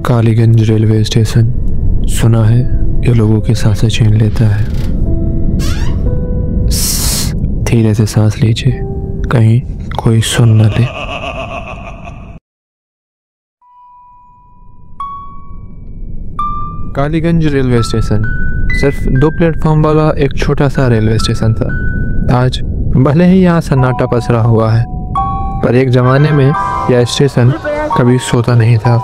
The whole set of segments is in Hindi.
कालीगंज रेलवे स्टेशन, सुना है ये लोगों की सांसें छीन लेता है। धीरे से सांस लीजिए, कहीं कोई सुन न ले। कालीगंज रेलवे स्टेशन सिर्फ 2 प्लेटफॉर्म वाला एक छोटा सा रेलवे स्टेशन था। आज भले ही यहाँ सन्नाटा पसरा हुआ है, पर एक जमाने में यह स्टेशन कभी सोता नहीं था।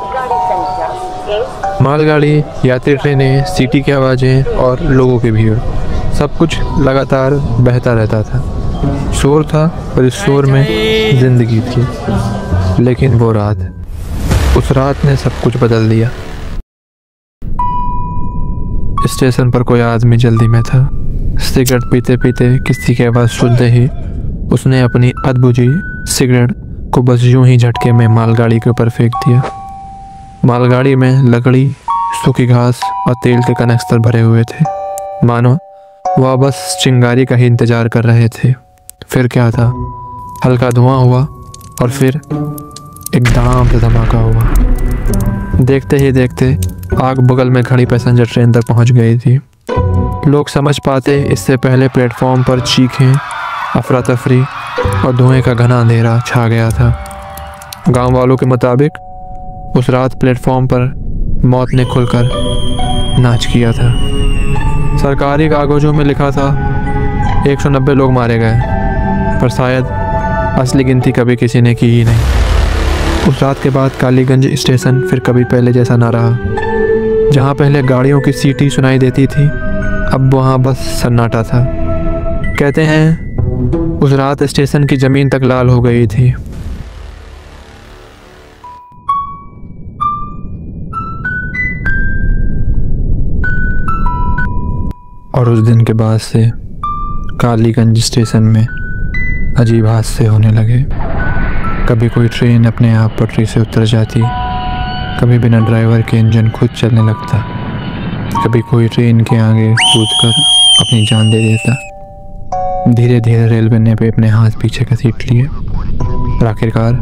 मालगाड़ी, यात्री ट्रेनें, सीटी की आवाज़ें और लोगों की भीड़, सब कुछ लगातार बहता रहता था। शोर था, पर इस शोर में जिंदगी थी। लेकिन वो रात, उस रात ने सब कुछ बदल दिया। स्टेशन पर कोई आदमी जल्दी में था। सिगरेट पीते पीते किसी की आवाज़ सुनते ही उसने अपनी अधबुझी सिगरेट को बस यूं ही झटके में मालगाड़ी के ऊपर फेंक दिया। मालगाड़ी में लकड़ी, सूखी घास और तेल के कनस्तर भरे हुए थे, मानो वह बस चिंगारी का ही इंतजार कर रहे थे। फिर क्या था, हल्का धुआं हुआ और फिर एकदम से धमाका हुआ। देखते ही देखते आग बगल में खड़ी पैसेंजर ट्रेन तक पहुंच गई थी। लोग समझ पाते इससे पहले प्लेटफॉर्म पर चीखें, अफरा तफरी और धुएं का घना अंधेरा छा गया था। गांव वालों के मुताबिक उस रात प्लेटफॉर्म पर मौत ने खुलकर नाच किया था। सरकारी कागजों में लिखा था 190 लोग मारे गए, पर शायद असली गिनती कभी किसी ने की ही नहीं। उस रात के बाद कालीगंज स्टेशन फिर कभी पहले जैसा ना रहा। जहाँ पहले गाड़ियों की सीटी सुनाई देती थी, अब वहाँ बस सन्नाटा था। कहते हैं उस रात स्टेशन की ज़मीन तक लाल हो गई थी। और उस दिन के बाद से कालीगंज स्टेशन में अजीब हादसे होने लगे। कभी कोई ट्रेन अपने आप पटरी से उतर जाती, कभी बिना ड्राइवर के इंजन खुद चलने लगता, कभी कोई ट्रेन के आगे कूदकर अपनी जान दे देता। धीरे धीरे रेलवे ने भी अपने हाथ पीछे घसीट लिए। आखिरकार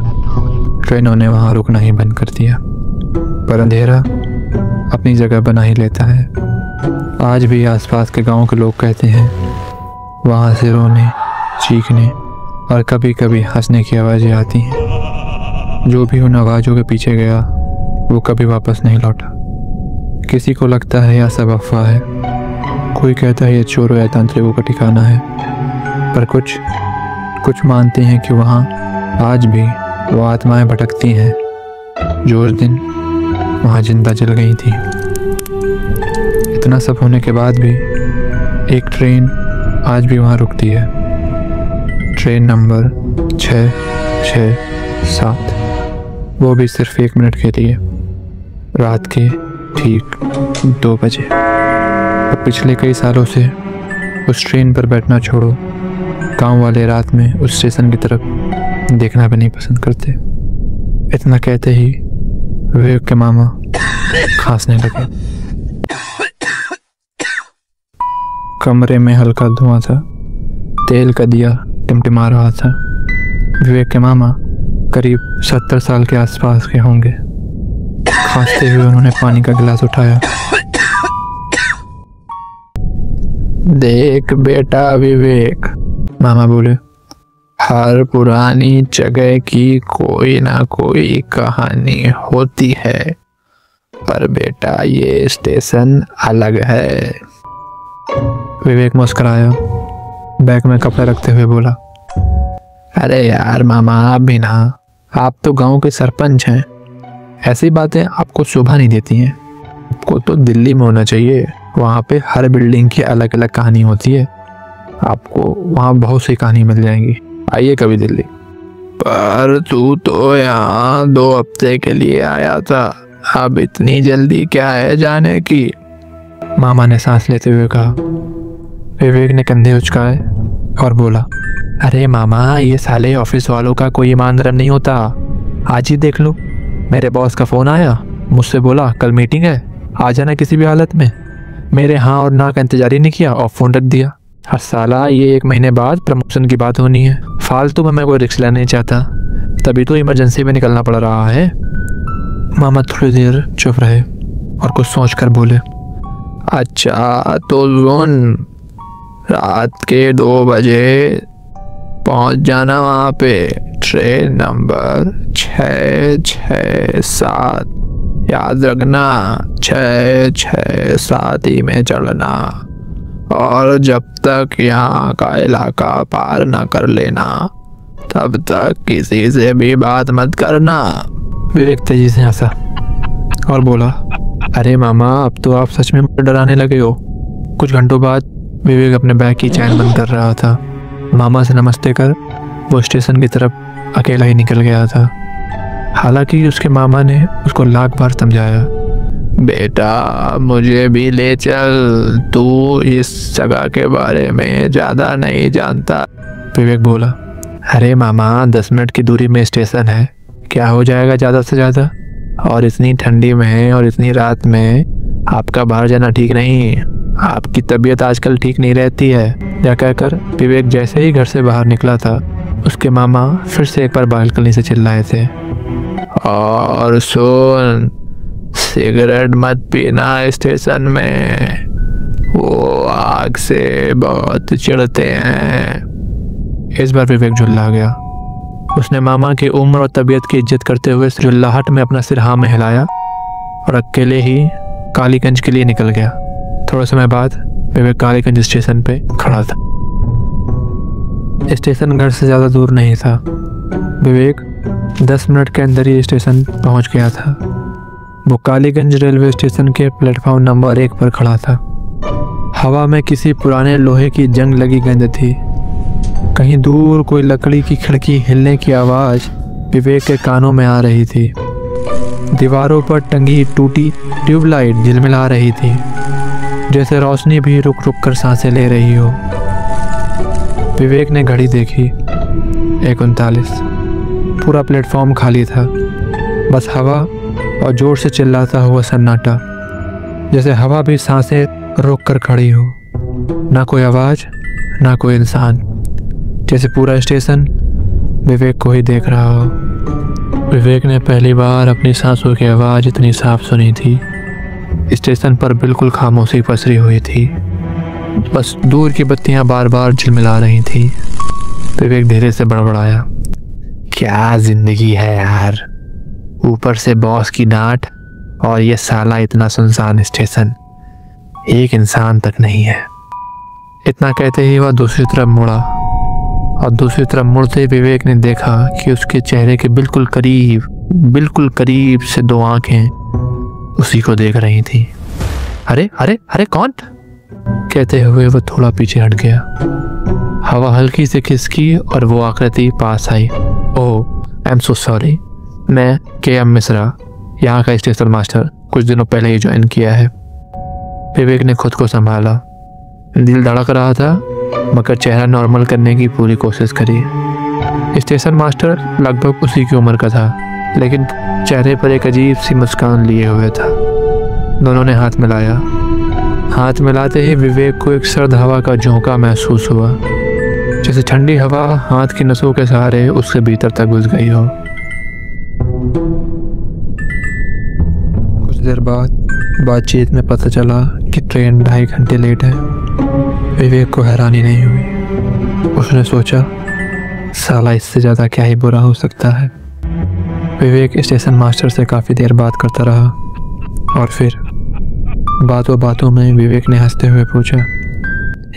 ट्रेनों ने वहाँ रुकना ही बंद कर दिया। पर अंधेरा अपनी जगह बना ही लेता है। आज भी आसपास के गांव के लोग कहते हैं वहाँ से रोने, चीखने और कभी कभी हंसने की आवाज़ें आती हैं। जो भी उन आवाज़ों के पीछे गया वो कभी वापस नहीं लौटा। किसी को लगता है यह सब अफवाह है, कोई कहता है ये चोरों या तांत्रिकों का ठिकाना है, पर कुछ मानते हैं कि वहाँ आज भी वो आत्माएं भटकती हैं जो उस दिन वहाँ जिंदा जल गई थी। इतना सब होने के बाद भी एक ट्रेन आज भी वहाँ रुकती है। ट्रेन नंबर 667, वो भी सिर्फ 1 मिनट के लिए, रात के ठीक 2 बजे। अब पिछले कई सालों से उस ट्रेन पर बैठना छोड़ो, गांव वाले रात में उस स्टेशन की तरफ देखना भी नहीं पसंद करते। इतना कहते ही विवेक के मामा खांसने लगे। कमरे में हल्का धुआं था, तेल का दिया टिमटिमा रहा था। विवेक के मामा करीब 70 साल के आसपास के होंगे। खांसते हुए उन्होंने पानी का गिलास उठाया। देख बेटा विवेक, मामा बोले, हर पुरानी जगह की कोई ना कोई कहानी होती है, पर बेटा ये स्टेशन अलग है। विवेक मुस्कुराया, बैग में कपड़ा रखते हुए बोला, अरे यार मामा, आप भी ना, आप तो गांव के सरपंच हैं, ऐसी बातें आपको शोभा नहीं देती हैं। आपको तो दिल्ली में होना चाहिए, वहाँ पे हर बिल्डिंग की अलग अलग कहानी होती है, आपको वहाँ बहुत सी कहानी मिल जाएंगी। आइए कभी दिल्ली। पर तू तो यहाँ 2 हफ्ते के लिए आया था, अब इतनी जल्दी क्या है जाने की? मामा ने सांस लेते हुए कहा। विवेक ने कंधे उचकाए और बोला, अरे मामा, ये साले ऑफिस वालों का कोई ईमानदार नहीं होता। आज ही देख लो, मेरे बॉस का फ़ोन आया, मुझसे बोला कल मीटिंग है, आ जाना किसी भी हालत में। मेरे हाँ और ना का इंतजार ही नहीं किया और फ़ोन रख दिया। हर साला ये 1 महीने बाद प्रमोशन की बात होनी है। फालतू में मैं कोई रिस्क लेना नहीं चाहता। तभी तो इमरजेंसी में निकलना पड़ रहा है। मामा थोड़ी देर चुप रहे और कुछ सोचकर बोले, अच्छा तो सुन, रात के 2 बजे पहुंच जाना वहाँ पे, ट्रेन नंबर 667, याद रखना 667 ही में चलना, और जब तक यहाँ का इलाका पार न कर लेना तब तक किसी से भी बात मत करना। विवेक तेजी से हंसा और बोला, अरे मामा अब तो आप सच में मुझे डराने लगे हो। कुछ घंटों बाद विवेक अपने बैग की चैन बंद कर रहा था। मामा से नमस्ते कर वो स्टेशन की तरफ अकेला ही निकल गया था। हालांकि उसके मामा ने उसको लाख बार समझाया, बेटा मुझे भी ले चल, तू इस जगह के बारे में ज़्यादा नहीं जानता। विवेक बोला, अरे मामा 10 मिनट की दूरी में स्टेशन है, क्या हो जाएगा ज़्यादा से ज़्यादा, और इतनी ठंडी में और इतनी रात में आपका बाहर जाना ठीक नहीं, आपकी तबीयत आजकल ठीक नहीं रहती है। या कहकर विवेक जैसे ही घर से बाहर निकला था, उसके मामा फिर से एक बार बालकनी से चिल्लाए थे, और सुन, सिगरेट मत पीना स्टेशन में, वो आग से बहुत चिढ़ते हैं। इस बार विवेक झुल्ला गया। उसने मामा की उम्र और तबीयत की इज्जत करते हुए झुल्लाहट में अपना सिर हाँ में हिलाया और अकेले ही कालीगंज के लिए निकल गया। थोड़े समय बाद विवेक कालीगंज स्टेशन पे खड़ा था। स्टेशन घर से ज़्यादा दूर नहीं था। विवेक 10 मिनट के अंदर ही स्टेशन पहुंच गया था। वो कालीगंज रेलवे स्टेशन के प्लेटफॉर्म नंबर 1 पर खड़ा था। हवा में किसी पुराने लोहे की जंग लगी गंध थी। कहीं दूर कोई लकड़ी की खिड़की हिलने की आवाज़ विवेक के कानों में आ रही थी। दीवारों पर टंगी टूटी ट्यूबलाइट झिलमिला रही थी, जैसे रोशनी भी रुक रुक कर सांसें ले रही हो। विवेक ने घड़ी देखी, 1:39। पूरा प्लेटफॉर्म खाली था, बस हवा और जोर से चिल्लाता हुआ सन्नाटा, जैसे हवा भी सांसें रोक कर खड़ी हो। ना कोई आवाज़, ना कोई इंसान, जैसे पूरा स्टेशन विवेक को ही देख रहा हो। विवेक ने पहली बार अपनी सांसों की आवाज़ इतनी साफ सुनी थी। स्टेशन पर बिल्कुल खामोशी पसरी हुई थी, बस दूर की बत्तियां बार बार झिलमिला रही थी। विवेक धीरे से बड़बड़ाया, क्या जिंदगी है यार, ऊपर से बॉस की डांट और ये साला इतना सुनसान स्टेशन, एक इंसान तक नहीं है। इतना कहते ही वह दूसरी तरफ मुड़ा और दूसरी तरफ मुड़ते विवेक ने देखा कि उसके चेहरे के बिल्कुल करीब से 2 आंखें उसी को देख रही थी। अरे अरे अरे कौन? कहते हुए वह थोड़ा पीछे हट गया। हवा हल्की से खिसकी और वो आकृति पास आई। ओह आई एम सो सॉरी, मैं KM मिश्रा, यहाँ का स्टेशन मास्टर, कुछ दिनों पहले ही ज्वाइन किया है। विवेक ने खुद को संभाला। दिल धड़क रहा था मगर चेहरा नॉर्मल करने की पूरी कोशिश करी। स्टेशन मास्टर लगभग उसी की उम्र का था, लेकिन चेहरे पर एक अजीब सी मुस्कान लिए हुए था। दोनों ने हाथ मिलाया। हाथ मिलाते ही विवेक को एक सर्द हवा का झोंका महसूस हुआ, जैसे ठंडी हवा हाथ की नसों के सहारे उसके भीतर तक घुस गई हो। कुछ देर बाद बातचीत में पता चला कि ट्रेन 2.5 घंटे लेट है। विवेक को हैरानी नहीं हुई। उसने सोचा, साला इससे ज़्यादा क्या ही बुरा हो सकता है। विवेक स्टेशन मास्टर से काफ़ी देर बात करता रहा और फिर बातों बातों में विवेक ने हंसते हुए पूछा,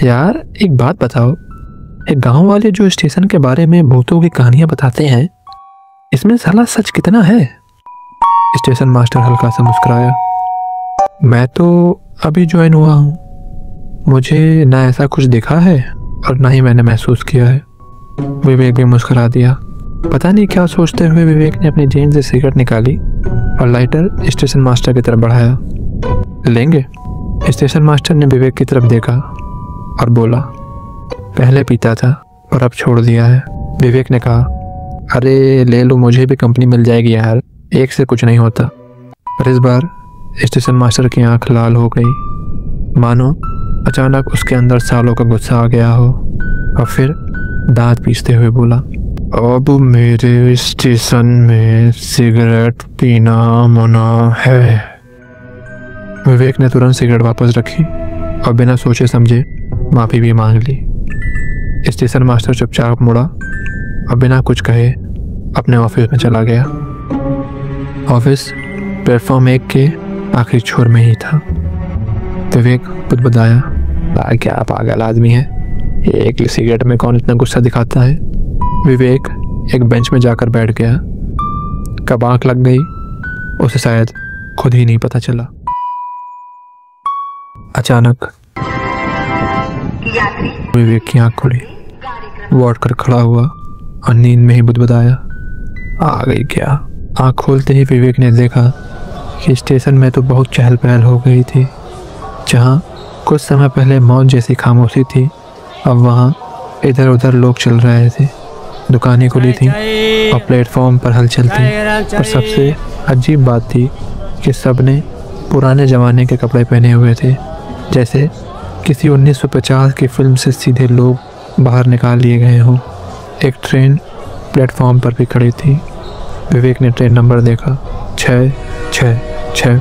यार एक बात बताओ, एक गांव वाले जो स्टेशन के बारे में भूतों की कहानियां बताते हैं, इसमें साला सच कितना है? स्टेशन मास्टर हल्का सा मुस्कुराया, मैं तो अभी ज्वाइन हुआ हूँ, मुझे ना ऐसा कुछ दिखा है और ना ही मैंने महसूस किया है। विवेक भी मुस्कुरा दिया। पता नहीं क्या सोचते हुए विवेक ने अपनी जेब से सिगरेट निकाली और लाइटर स्टेशन मास्टर की तरफ बढ़ाया। लेंगे? स्टेशन मास्टर ने विवेक की तरफ देखा और बोला, पहले पीता था और अब छोड़ दिया है। विवेक ने कहा, अरे ले लो, मुझे भी कंपनी मिल जाएगी यार, एक से कुछ नहीं होता। पर इस बार स्टेशन मास्टर की आंख लाल हो गई, मानो अचानक उसके अंदर सालों का गुस्सा आ गया हो, और फिर दांत पीसते हुए बोला, अब मेरे स्टेशन में सिगरेट पीना मना है। विवेक ने तुरंत सिगरेट वापस रखी और बिना सोचे समझे माफी भी मांग ली। स्टेशन मास्टर चुपचाप मुड़ा और बिना कुछ कहे अपने ऑफिस में चला गया। ऑफिस प्लेटफॉर्म 1 के आखिरी छोर में ही था। विवेक बुदबुदाया, क्या पागल आदमी है, एक सिगरेट में कौन इतना गुस्सा दिखाता है। विवेक एक बेंच में जाकर बैठ गया। कब आंख लग गई उसे शायद खुद ही नहीं पता चला। अचानक विवेक की आंख खुली। वो उठकर खड़ा हुआ और नींद में ही बुदबुदाया, आ गई क्या। आंख खोलते ही विवेक ने देखा कि स्टेशन में तो बहुत चहल पहल हो गई थी। जहाँ कुछ समय पहले मौत जैसी खामोशी थी, अब वहाँ इधर उधर लोग चल रहे थे, दुकानें खुली थीं और प्लेटफॉर्म पर हलचल थी। और सबसे अजीब बात थी कि सबने पुराने ज़माने के कपड़े पहने हुए थे, जैसे किसी 1950 की फिल्म से सीधे लोग बाहर निकाल लिए गए हों। एक ट्रेन प्लेटफॉर्म पर भी खड़ी थी। विवेक ने ट्रेन नंबर देखा, 666।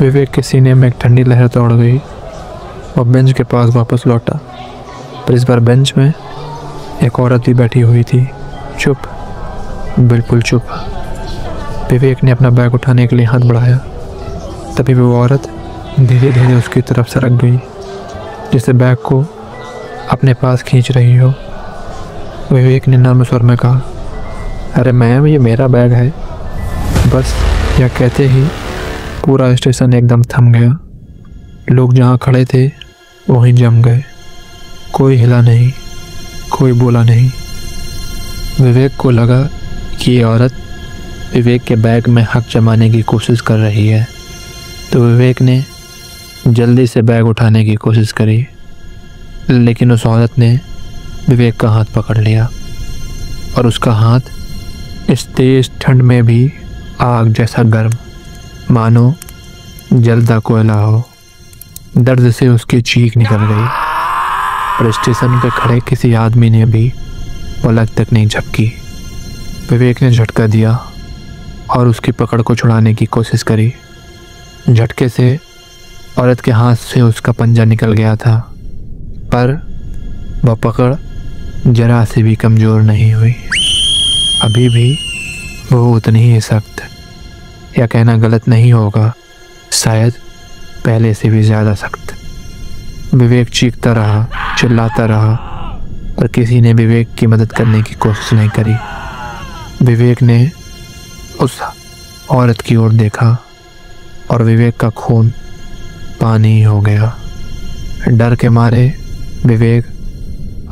विवेक के सीने में एक ठंडी लहर दौड़ गई और बेंच के पास वापस लौटा। पर इस बार बेंच में एक औरत भी बैठी हुई थी, चुप, बिल्कुल चुप। विवेक ने अपना बैग उठाने के लिए हाथ बढ़ाया, तभी वो औरत धीरे धीरे उसकी तरफ सरक गई, जैसे बैग को अपने पास खींच रही हो। विवेक ने नर्म स्वर में कहा, अरे मैम, ये मेरा बैग है। बस यह कहते ही पूरा स्टेशन एकदम थम गया। लोग जहाँ खड़े थे वहीं जम गए। कोई हिला नहीं, कोई बोला नहीं। विवेक को लगा कि ये औरत विवेक के बैग में हक जमाने की कोशिश कर रही है, तो विवेक ने जल्दी से बैग उठाने की कोशिश करी, लेकिन उस औरत ने विवेक का हाथ पकड़ लिया और उसका हाथ इस तेज ठंड में भी आग जैसा गर्म, मानो जलता कोयला हो। दर्द से उसकी चीख निकल गई और स्टेशन पे खड़े किसी आदमी ने भी पलक तक नहीं झपकी। विवेक ने झटका दिया और उसकी पकड़ को छुड़ाने की कोशिश करी। झटके से औरत के हाथ से उसका पंजा निकल गया था, पर वह पकड़ जरा से भी कमज़ोर नहीं हुई। अभी भी वो उतनी ही सख्त, या कहना गलत नहीं होगा, शायद पहले से भी ज़्यादा सख्त। विवेक चीखता रहा, चिल्लाता रहा, पर किसी ने विवेक की मदद करने की कोशिश नहीं करी। विवेक ने उस औरत की ओर देखा और विवेक का खून पानी हो गया। डर के मारे विवेक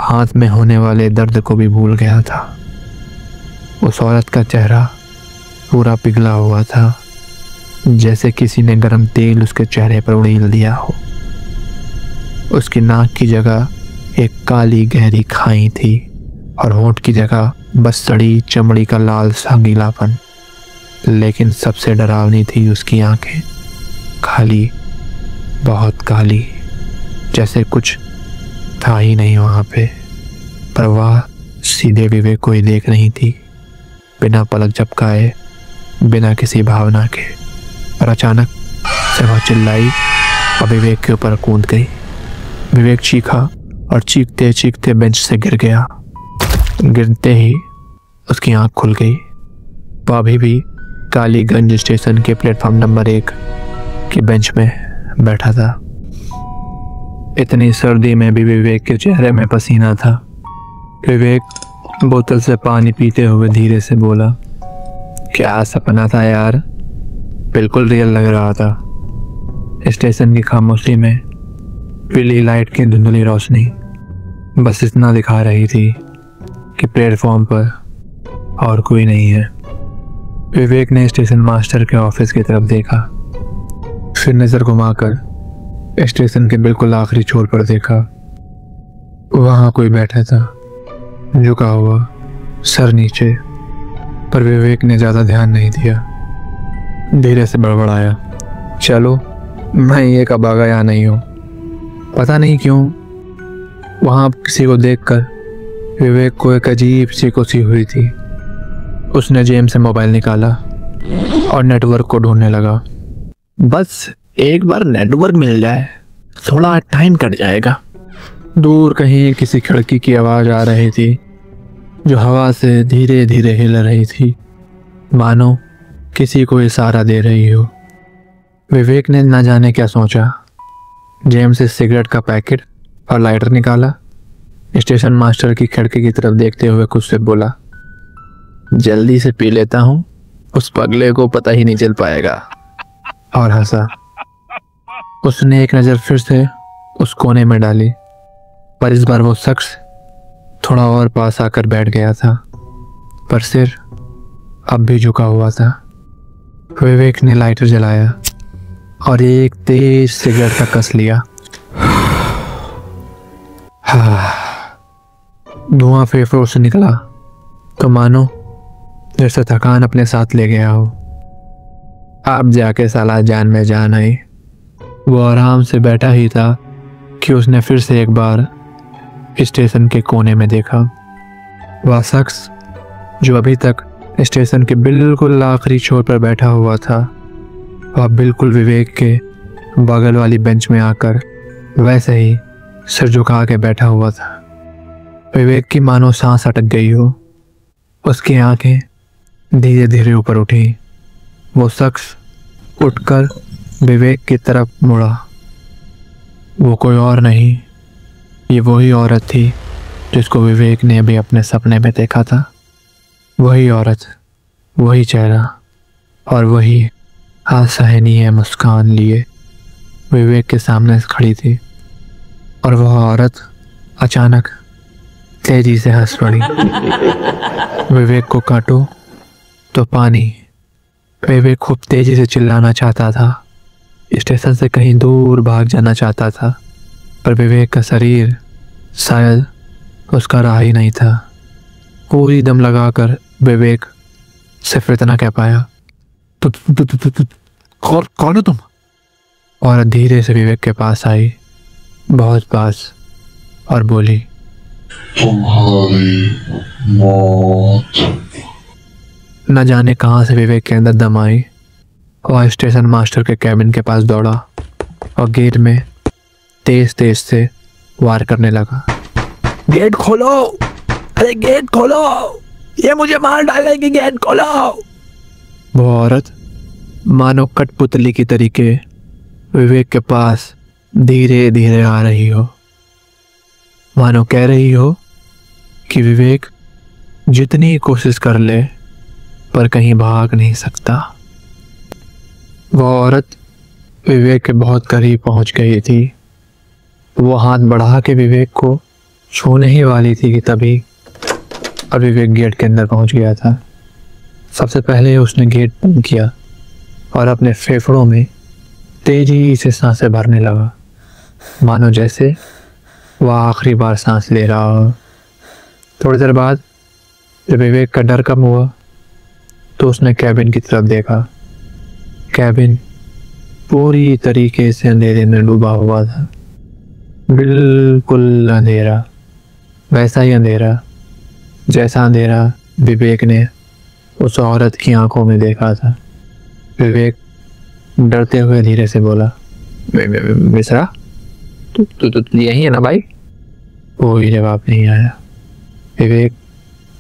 हाथ में होने वाले दर्द को भी भूल गया था। उस औरत का चेहरा पूरा पिघला हुआ था, जैसे किसी ने गर्म तेल उसके चेहरे पर उड़ेल दिया हो। उसकी नाक की जगह एक काली गहरी खाई थी और होंठ की जगह बस सड़ी चमड़ी का लाल सा गीलापन। लेकिन सबसे डरावनी थी उसकी आंखें, खाली, बहुत काली, जैसे कुछ था ही नहीं वहाँ पे। पर वह सीधे विवेक को ही देख रही थी, बिना पलक झपकाए, बिना किसी भावना के। और अचानक से वह चिल्लाई और विवेक के ऊपर कूद गई। विवेक चीखा और चीखते चीखते बेंच से गिर गया। गिरते ही उसकी आंख खुल गई। वह अभी भी कालीगंज स्टेशन के प्लेटफॉर्म नंबर 1 की बेंच में बैठा था। इतनी सर्दी में भी विवेक के चेहरे में पसीना था। विवेक बोतल से पानी पीते हुए धीरे से बोला, क्या सपना था यार, बिल्कुल रियल लग रहा था। स्टेशन की खामोशी में पीली लाइट की धुंधली रोशनी बस इतना दिखा रही थी कि प्लेटफॉर्म पर और कोई नहीं है। विवेक ने स्टेशन मास्टर के ऑफिस की तरफ देखा, फिर नज़र घुमाकर स्टेशन के बिल्कुल आखिरी छोर पर देखा। वहाँ कोई बैठा था, झुका हुआ, सर नीचे। पर विवेक ने ज़्यादा ध्यान नहीं दिया। धीरे से बड़बड़ाया, चलो मैं ये कब आ गया यहाँ नहीं हूँ। पता नहीं क्यों वहाँ किसी को देखकर विवेक को एक अजीब सी खुशी हुई थी। उसने जेब से मोबाइल निकाला और नेटवर्क को ढूंढने लगा। बस एक बार नेटवर्क मिल जाए, थोड़ा टाइम कट जाएगा। दूर कहीं किसी खिड़की की आवाज आ रही थी जो हवा से धीरे धीरे हिल रही थी, मानो किसी को इशारा दे रही हो। विवेक ने न जाने क्या सोचा, जेब से सिगरेट का पैकेट और लाइटर निकाला। स्टेशन मास्टर की खिड़की की तरफ देखते हुए खुद से बोला, जल्दी से पी लेता हूँ, उस पगले को पता ही नहीं चल पाएगा। और हंसा। उसने एक नज़र फिर से उस कोने में डाली, पर इस बार वो शख्स थोड़ा और पास आकर बैठ गया था, पर सिर अब भी झुका हुआ था। विवेक ने लाइटर जलाया और एक तेज सिगरेट का कस लिया। धुआं फेफड़ों से निकला तो मानो जैसे थकान अपने साथ ले गया हो। अब जाके साला जान में जान आई। वो आराम से बैठा ही था कि उसने फिर से एक बार स्टेशन के कोने में देखा। वह शख्स जो अभी तक स्टेशन के बिल्कुल आखिरी छोर पर बैठा हुआ था, वह बिल्कुल विवेक के बगल वाली बेंच में आकर वैसे ही सिर झुका के बैठा हुआ था। विवेक की मानो सांस अटक गई हो। उसकी आंखें धीरे धीरे ऊपर उठी। वो शख्स उठकर विवेक की तरफ मुड़ा। वो कोई और नहीं, ये वही औरत थी जिसको विवेक ने अभी अपने सपने में देखा था। वही औरत, वही चेहरा और वही असहनीय मुस्कान लिए विवेक के सामने खड़ी थी। और वह औरत अचानक तेजी से हंस पड़ी। विवेक को काटो तो पानी। विवेक खूब तेजी से चिल्लाना चाहता था, स्टेशन से कहीं दूर भाग जाना चाहता था, पर विवेक का शरीर शायद उसका रहा ही नहीं था। पूरी दम लगाकर विवेक सिर्फ इतना कह पाया, कौन हो तुम? और धीरे से विवेक के पास आई, बहुत पास, और बोली, तुम्हारी मौत। न जाने कहां से विवेक के अंदर दम आई और स्टेशन मास्टर के कैबिन के पास दौड़ा और गेट में तेज तेज से वार करने लगा। गेट खोलो, अरे गेट खोलो, ये मुझे मार डालेगी, गेट खोलो। वो औरत मानो कठपुतली की तरीके विवेक के पास धीरे धीरे आ रही हो, मानो कह रही हो कि विवेक जितनी कोशिश कर ले पर कहीं भाग नहीं सकता। वो औरत विवेक के बहुत करीब पहुंच गई थी। वो हाथ बढ़ा के विवेक को छूने ही वाली थी कि तभी अब विवेक गेट के अंदर पहुंच गया था। सबसे पहले उसने गेट बंद किया और अपने फेफड़ों में तेजी से सांसें भरने लगा, मानो जैसे वह आखिरी बार सांस ले रहा हो। थोड़ी देर बाद जब विवेक का डर कम हुआ तो उसने कैबिन की तरफ देखा। कैबिन पूरी तरीके से अंधेरे में डूबा हुआ था, बिल्कुल अंधेरा, वैसा ही अंधेरा जैसा अंधेरा विवेक ने उस औरत की आंखों में देखा था। विवेक डरते हुए धीरे से बोला, मिश्रा, तू यही है ना भाई? कोई जवाब नहीं आया। विवेक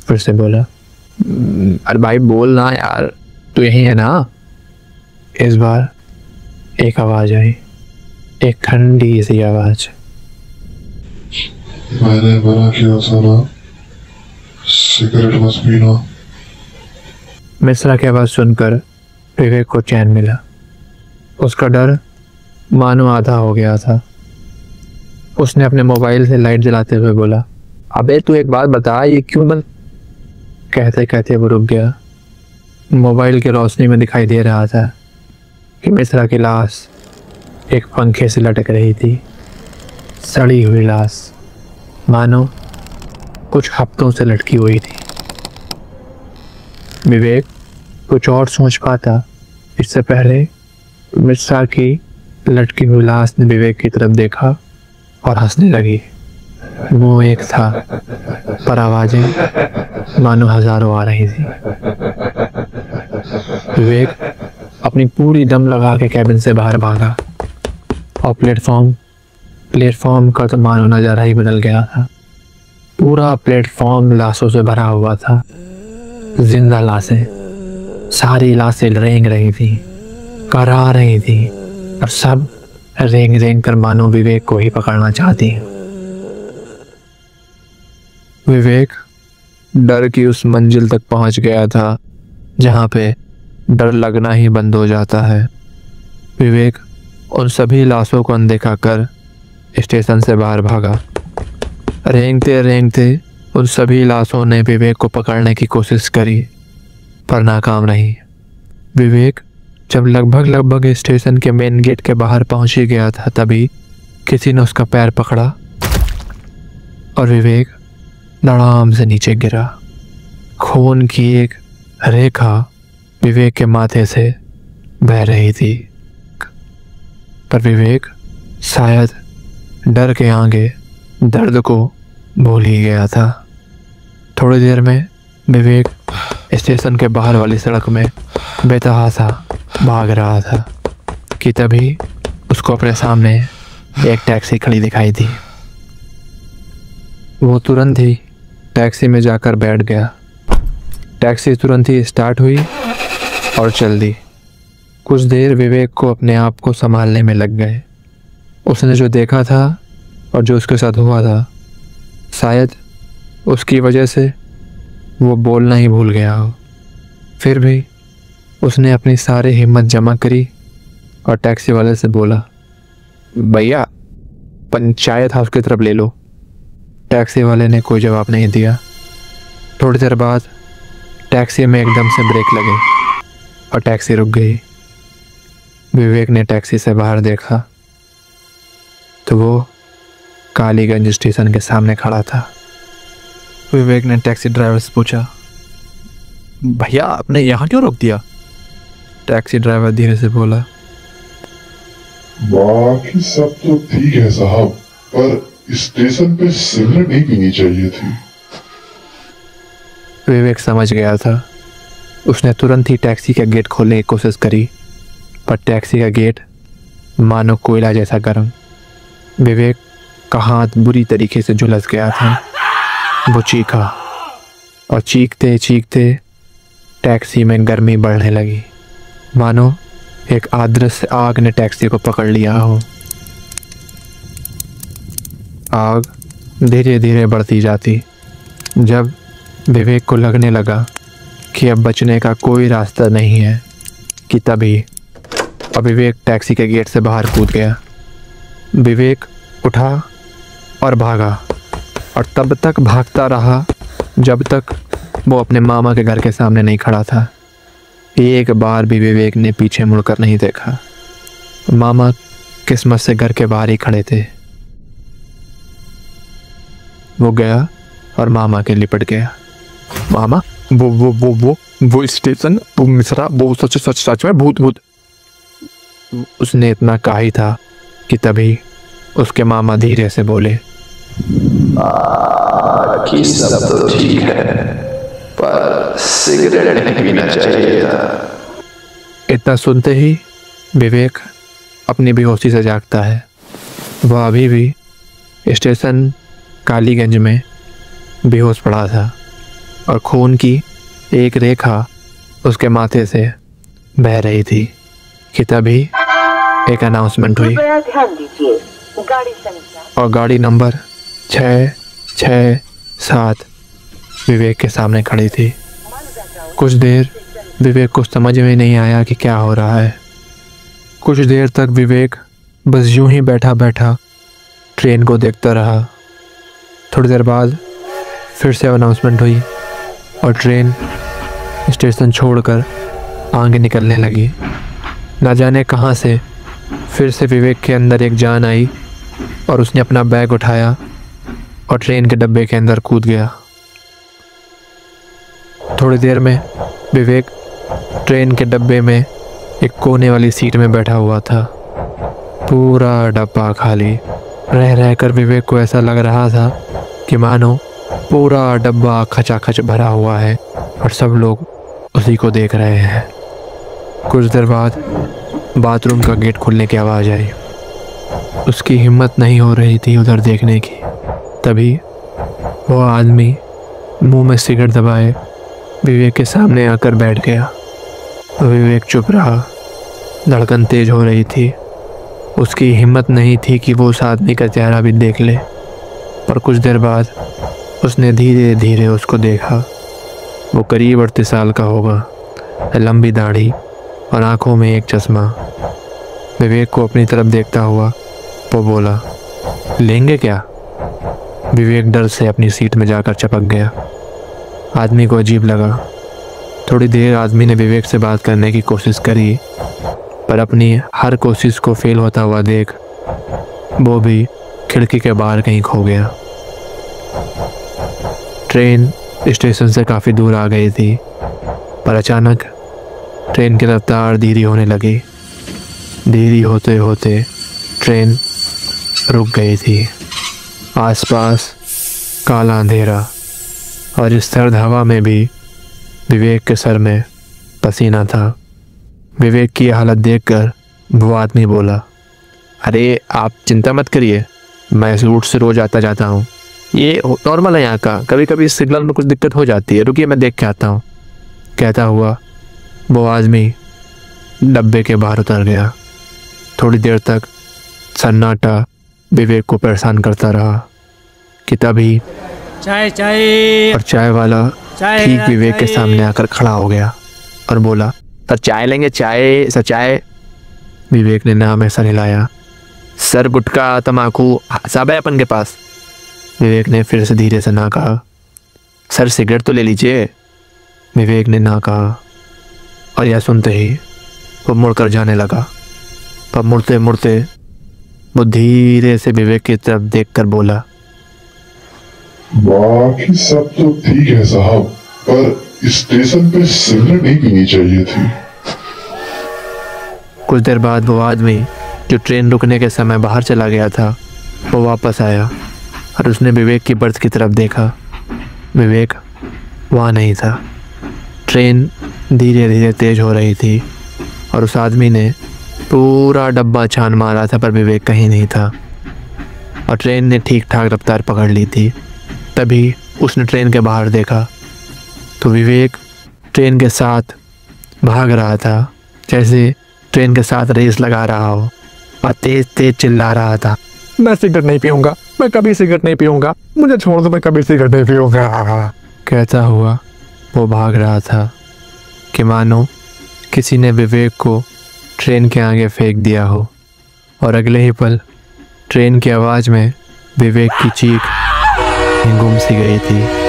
फिर से बोला, अरे भाई बोल ना यार, तू यही है ना? इस बार एक आवाज आई, एक ठंडी सी आवाज, मैंने मना किया था ना, सिगरेट मत पीना। मिश्रा की आवाज सुनकर विवेक को चैन मिला। उसका डर मानो आधा हो गया था। उसने अपने मोबाइल से लाइट जलाते हुए बोला, अबे तू एक बात बता, ये क्यों बंद? कहते कहते वो रुक गया। मोबाइल की रोशनी में दिखाई दे रहा था कि मिश्रा की लाश एक पंखे से लटक रही थी, सड़ी हुई लाश, मानो कुछ हफ्तों से लटकी हुई थी। विवेक कुछ और सोच पाता इससे पहले मिश्रा की लटकी हुई लाश ने विवेक की तरफ देखा और हंसने लगी। वो एक था, पर आवाजें मानो हजारों आ रही थी। विवेक अपनी पूरी दम लगा के कैबिन से बाहर भागा और प्लेटफॉर्म का तो मानो नजारा ही बदल गया था। पूरा प्लेटफॉर्म लाशों से भरा हुआ था, जिंदा लाशें। सारी लाशें रेंग रही थी, करा रही थी, और सब रेंग रेंग कर मानो विवेक को ही पकड़ना चाहती। विवेक डर की उस मंजिल तक पहुंच गया था जहां पे डर लगना ही बंद हो जाता है। विवेक उन सभी लाशों को अनदेखा कर स्टेशन से बाहर भागा। रेंगते रेंगते उन सभी लाशों ने विवेक को पकड़ने की कोशिश करी, पर नाकाम रही। विवेक जब लगभग स्टेशन के मेन गेट के बाहर पहुंच ही गया था, तभी किसी ने उसका पैर पकड़ा और विवेक धड़ाम से नीचे गिरा। खून की एक रेखा विवेक के माथे से बह रही थी, पर विवेक शायद डर के आगे दर्द को भूल ही गया था। थोड़ी देर में विवेक स्टेशन के बाहर वाली सड़क में बेतहासा भाग रहा था कि तभी उसको अपने सामने एक टैक्सी खड़ी दिखाई दी। वो तुरंत ही टैक्सी में जाकर बैठ गया। टैक्सी तुरंत ही स्टार्ट हुई और चल दी। कुछ देर विवेक को अपने आप को संभालने में लग गए। उसने जो देखा था और जो उसके साथ हुआ था, शायद उसकी वजह से वो बोलना ही भूल गया हो। फिर भी उसने अपनी सारी हिम्मत जमा करी और टैक्सी वाले से बोला, भैया पंचायत हाउस की तरफ ले लो। टैक्सी वाले ने कोई जवाब नहीं दिया। थोड़ी देर बाद टैक्सी में एकदम से ब्रेक लगे और टैक्सी रुक गई। विवेक ने टैक्सी से बाहर देखा तो वो कालीगंज स्टेशन के सामने खड़ा था। विवेक ने टैक्सी ड्राइवर से पूछा, भैया आपने यहाँ क्यों रोक दिया? टैक्सी ड्राइवर धीरे से बोला, बाकी सब तो ठीक है साहब, पर स्टेशन पे सिगरेट नहीं पीनी चाहिए थी। विवेक समझ गया था। उसने तुरंत ही टैक्सी का गेट खोलने की कोशिश करी, पर टैक्सी का गेट मानो कोयला जैसा गर्म। विवेक का हाथ बुरी तरीके से झुलस गया था। वो चीखा और चीखते चीखते टैक्सी में गर्मी बढ़ने लगी, मानो एक अदृश्य आग ने टैक्सी को पकड़ लिया हो। आग धीरे धीरे बढ़ती जाती। जब विवेक को लगने लगा कि अब बचने का कोई रास्ता नहीं है, कि तभी विवेक टैक्सी के गेट से बाहर कूद गया। विवेक उठा और भागा, और तब तक भागता रहा जब तक वो अपने मामा के घर के सामने नहीं खड़ा था। एक बार भी विवेक ने पीछे मुड़कर नहीं देखा। मामा किस्मत से घर के बाहर ही खड़े थे। वो गया और मामा के लिपट गया। मामा, वो स्टेशन, वो मिश्रा, वो सच में भूत। उसने इतना कहा ही था कि तभी उसके मामा धीरे से बोले, बाकी सब तो ठीक है, पर सिगरेट नहीं पीना चाहिए था। इतना सुनते ही विवेक अपनी बेहोशी से जागता है। वह अभी भी स्टेशन कालीगंज में बेहोश पड़ा था और खून की एक रेखा उसके माथे से बह रही थी कि तभी एक अनाउंसमेंट हुई और गाड़ी नंबर 667 विवेक के सामने खड़ी थी। कुछ देर विवेक को समझ में नहीं आया कि क्या हो रहा है। कुछ देर तक विवेक बस यूं ही बैठा बैठा ट्रेन को देखता रहा। थोड़ी देर बाद फिर से अनाउंसमेंट हुई और ट्रेन स्टेशन छोड़कर आगे निकलने लगी। ना जाने कहाँ से फिर से विवेक के अंदर एक जान आई और उसने अपना बैग उठाया और ट्रेन के डब्बे के अंदर कूद गया। थोड़ी देर में विवेक ट्रेन के डब्बे में एक कोने वाली सीट में बैठा हुआ था। पूरा डब्बा खाली, रह रहकर विवेक को ऐसा लग रहा था कि मानो पूरा डब्बा खचाखच भरा हुआ है और सब लोग उसी को देख रहे हैं। कुछ देर बाद बाथरूम का गेट खुलने की आवाज़ आई। उसकी हिम्मत नहीं हो रही थी उधर देखने की। तभी वो आदमी मुंह में सिगरेट दबाए विवेक के सामने आकर बैठ गया। विवेक चुप रहा। धड़कन तेज हो रही थी। उसकी हिम्मत नहीं थी कि वो उस आदमी का चेहरा भी देख ले। पर कुछ देर बाद उसने धीरे धीरे उसको देखा। वो करीब 38 साल का होगा, लंबी दाढ़ी और आंखों में एक चश्मा। विवेक को अपनी तरफ देखता हुआ वो बोला, लेंगे क्या? विवेक डर से अपनी सीट में जाकर चिपक गया। आदमी को अजीब लगा। थोड़ी देर आदमी ने विवेक से बात करने की कोशिश करी, पर अपनी हर कोशिश को फेल होता हुआ देख वो भी खिड़की के बाहर कहीं खो गया। ट्रेन स्टेशन से काफ़ी दूर आ गई थी, पर अचानक ट्रेन की रफ्तार धीरे होने लगी। धीरे होते होते ट्रेन रुक गई थी। आसपास काला अंधेरा और इस सर्द हवा में भी विवेक के सर में पसीना था। विवेक की हालत देखकर वो आदमी बोला, अरे आप चिंता मत करिए, मैं इस रूट से रोज़ आता जाता हूँ, ये नॉर्मल है यहाँ का, कभी कभी सिग्नल में कुछ दिक्कत हो जाती है, रुकिए मैं देख के आता हूँ। कहता हुआ वो आदमी डब्बे के बाहर उतर गया। थोड़ी देर तक सन्नाटा विवेक को परेशान करता रहा कि तभी चाय और चाय वाला ठीक विवेक के सामने आकर खड़ा हो गया और बोला, सर चाय लेंगे? चाय सर चाय। विवेक ने नाम ऐसा हिलाया। सर गुटखा तम्बाकू सब है अपन के पास। विवेक ने फिर से धीरे से ना कहा। सर सिगरेट तो ले लीजिए। विवेक ने ना कहा और यह सुनते ही वो मुड़कर जाने लगा। पर मुड़ते मुड़ते वो धीरे से विवेक की तरफ देखकर बोला, बाकी सब तो ठीक है साहब, पर स्टेशन पे सिगरेट नहीं पीनी चाहिए थी। कुछ देर बाद वो आदमी जो ट्रेन रुकने के समय बाहर चला गया था वो वापस आया और उसने विवेक की बर्थ की तरफ देखा। विवेक वहाँ नहीं था। ट्रेन धीरे धीरे तेज हो रही थी और उस आदमी ने पूरा डब्बा छान मारा था, पर विवेक कहीं नहीं था और ट्रेन ने ठीक ठाक रफ्तार पकड़ ली थी। तभी उसने ट्रेन के बाहर देखा तो विवेक ट्रेन के साथ भाग रहा था, जैसे ट्रेन के साथ रेस लगा रहा हो, और तेज तेज चिल्ला रहा था, मैं सिगरेट नहीं पीऊंगा, मैं कभी सिगरेट नहीं पीऊंगा, मुझे छोड़ दो, मैं कभी सिगरेट नहीं पीऊंगा। कहता हुआ वो भाग रहा था कि मानो किसी ने विवेक को ट्रेन के आगे फेंक दिया हो। और अगले ही पल ट्रेन की आवाज़ में विवेक की चीख गुम सी गई थी।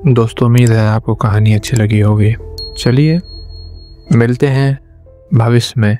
दोस्तों उम्मीद है आपको कहानी अच्छी लगी होगी। चलिए मिलते हैं भविष्य में